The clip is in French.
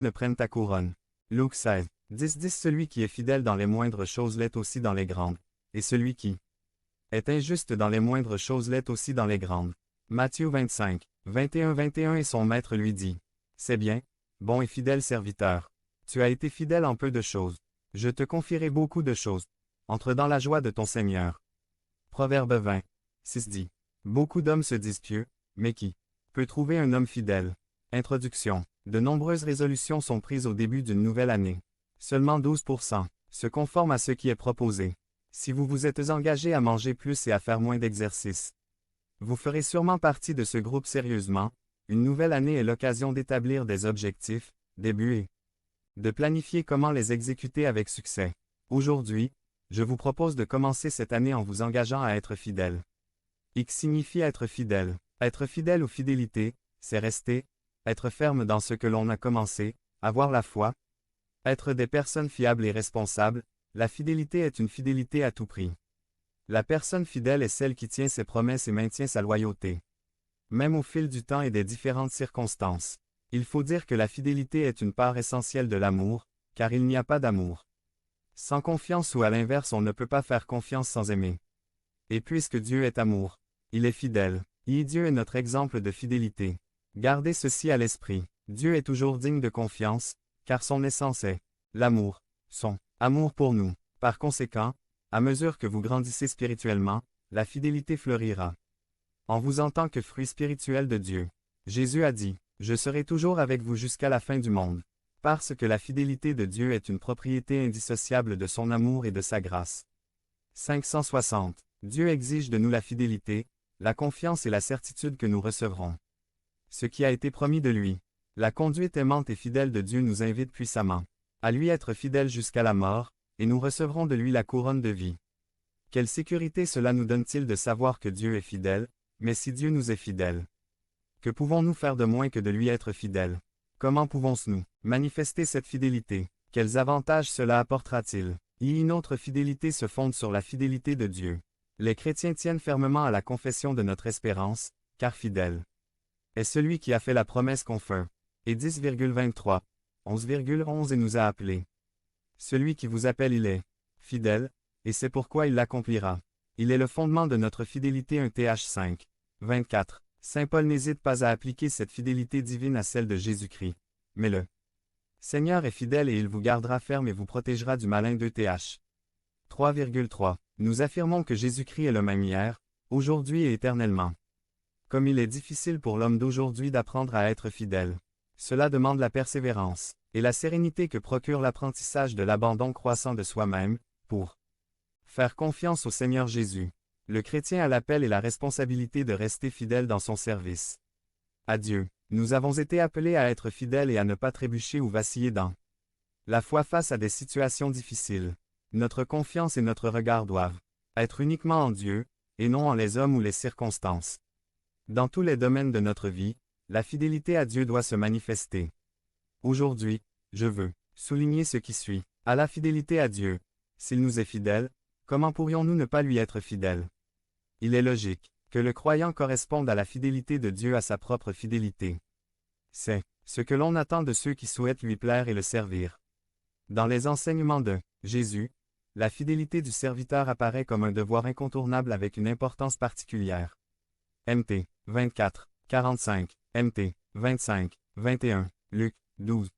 ne prenne ta couronne. Luc 16, 10 Celui qui est fidèle dans les moindres choses l'est aussi dans les grandes, et celui qui est injuste dans les moindres choses l'est aussi dans les grandes. Matthieu 25, 21 Et son maître lui dit, c'est bien, bon et fidèle serviteur. Tu as été fidèle en peu de choses. Je te confierai beaucoup de choses. Entre dans la joie de ton Seigneur. Proverbe 20, 6 dit, beaucoup d'hommes se disent pieux, mais qui peut trouver un homme fidèle? Introduction. De nombreuses résolutions sont prises au début d'une nouvelle année. Seulement 12% se conforment à ce qui est proposé. Si vous vous êtes engagé à manger plus et à faire moins d'exercice, vous ferez sûrement partie de ce groupe sérieusement. Une nouvelle année est l'occasion d'établir des objectifs, des buts et de planifier comment les exécuter avec succès. Aujourd'hui, je vous propose de commencer cette année en vous engageant à être fidèle. X signifie être fidèle. Être fidèle ou fidélité, c'est rester, être ferme dans ce que l'on a commencé, avoir la foi, être des personnes fiables et responsables. La fidélité est une fidélité à tout prix. La personne fidèle est celle qui tient ses promesses et maintient sa loyauté. Même au fil du temps et des différentes circonstances. Il faut dire que la fidélité est une part essentielle de l'amour, car il n'y a pas d'amour sans confiance ou à l'inverse on ne peut pas faire confiance sans aimer. Et puisque Dieu est amour, il est fidèle. Dieu est notre exemple de fidélité. Gardez ceci à l'esprit. Dieu est toujours digne de confiance, car son essence est l'amour, son amour pour nous. Par conséquent, à mesure que vous grandissez spirituellement, la fidélité fleurira en vous en tant que fruit spirituel de Dieu. Jésus a dit, « Je serai toujours avec vous jusqu'à la fin du monde. » Parce que la fidélité de Dieu est une propriété indissociable de son amour et de sa grâce. 560. Dieu exige de nous la fidélité, la confiance et la certitude que nous recevrons ce qui a été promis de lui. La conduite aimante et fidèle de Dieu nous invite puissamment à lui être fidèles jusqu'à la mort, et nous recevrons de lui la couronne de vie. Quelle sécurité cela nous donne-t-il de savoir que Dieu est fidèle, mais si Dieu nous est fidèle, que pouvons-nous faire de moins que de lui être fidèles? Comment pouvons-nous manifester cette fidélité? Quels avantages cela apportera-t-il? Une autre fidélité se fonde sur la fidélité de Dieu. Les chrétiens tiennent fermement à la confession de notre espérance, car fidèle est celui qui a fait la promesse qu'on fait. Et 10,23, 11,11 et nous a appelés. Celui qui vous appelle il est fidèle, et c'est pourquoi il l'accomplira. Il est le fondement de notre fidélité 1 Th 5, 24. Saint Paul n'hésite pas à appliquer cette fidélité divine à celle de Jésus-Christ. Mais le Seigneur est fidèle et il vous gardera ferme et vous protégera du malin 2 Th 3,3. Nous affirmons que Jésus-Christ est le même hier, aujourd'hui et éternellement. Comme il est difficile pour l'homme d'aujourd'hui d'apprendre à être fidèle. Cela demande la persévérance et la sérénité que procure l'apprentissage de l'abandon croissant de soi-même, pour faire confiance au Seigneur Jésus. Le chrétien a l'appel et la responsabilité de rester fidèle dans son service à Dieu. Nous avons été appelés à être fidèles et à ne pas trébucher ou vaciller dans la foi face à des situations difficiles. Notre confiance et notre regard doivent être uniquement en Dieu, et non en les hommes ou les circonstances. Dans tous les domaines de notre vie, la fidélité à Dieu doit se manifester. Aujourd'hui, je veux souligner ce qui suit. À la fidélité à Dieu. S'il nous est fidèle, comment pourrions-nous ne pas lui être fidèles? Il est logique que le croyant corresponde à la fidélité de Dieu à sa propre fidélité. C'est ce que l'on attend de ceux qui souhaitent lui plaire et le servir. Dans les enseignements de Jésus, la fidélité du serviteur apparaît comme un devoir incontournable avec une importance particulière. Mt. 24, 45, Mt. 25, 21, Luc. 12,